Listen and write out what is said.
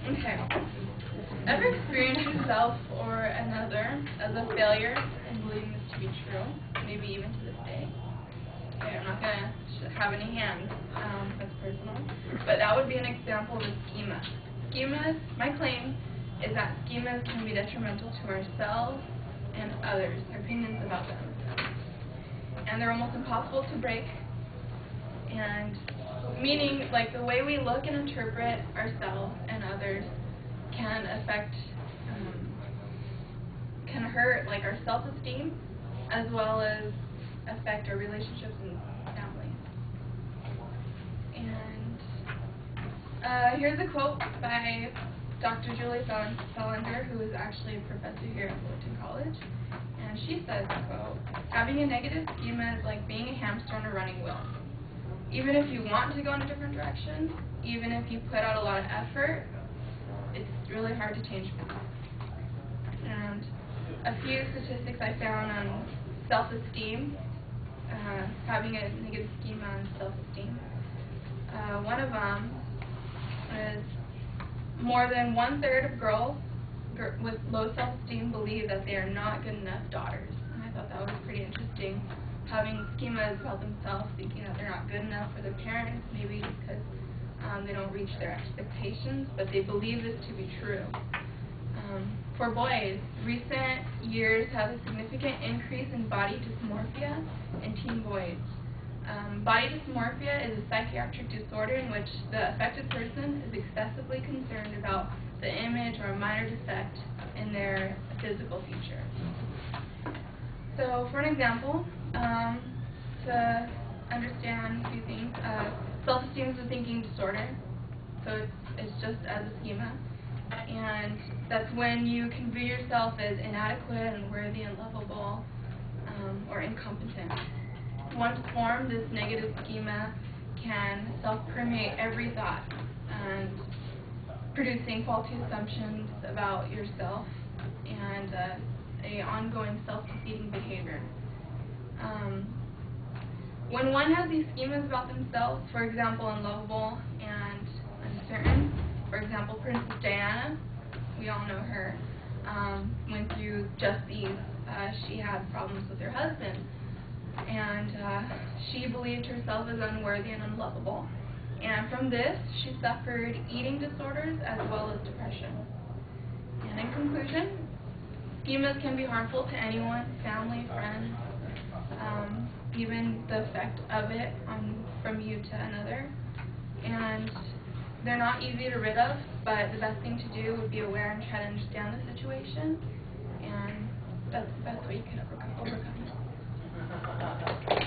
Okay. Ever experienced yourself or another as a failure and believing this to be true, maybe even to this day? Okay, I'm not going to have any hands. That's personal. But that would be an example of a schema. Schemas, my claim is that schemas can be detrimental to ourselves and others, our opinions about them. And they're almost impossible to break. And meaning, like, the way we look and interpret ourselves and others can affect, can hurt, like, our self-esteem, as well as affect our relationships and families. And here's a quote by Dr. Julie Selinger, who is actually a professor here at Fullerton College. And she says, quote, "Having a negative schema is like being a hamster on a running wheel. Even if you want to go in a different direction, even if you put out a lot of effort, it's really hard to change things." And a few statistics I found on self-esteem, having a negative schema on self-esteem. One of them is more than 1/3 of girls with low self-esteem believe that they are not good enough daughters. And I thought that was pretty interesting, having schemas about themselves, thinking that they're not good enough for their parents, maybe because they don't reach their expectations, but they believe this to be true. For boys, recent years have a significant increase in body dysmorphia in teen boys. Body dysmorphia is a psychiatric disorder in which the affected person is excessively concerned about the image or a minor defect in their physical feature. So, for an example, to understand a few things, self-esteem is a thinking disorder, so it's just as a schema, and that's when you can view yourself as inadequate, unworthy, unlovable, or incompetent. Once formed, this negative schema can self-permeate every thought, and producing faulty assumptions about yourself and a ongoing self-defeating behavior. When one has these schemas about themselves, for example, unlovable and uncertain, for example, Princess Diana, we all know her, went through just these. She had problems with her husband, and she believed herself as unworthy and unlovable. And from this, she suffered eating disorders as well as depression. And in conclusion, schemas can be harmful to anyone, family, friends, even the effect of it from you to another. And they're not easy to rid of, but the best thing to do would be aware and try to understand the situation, and that's the best way you can overcome it.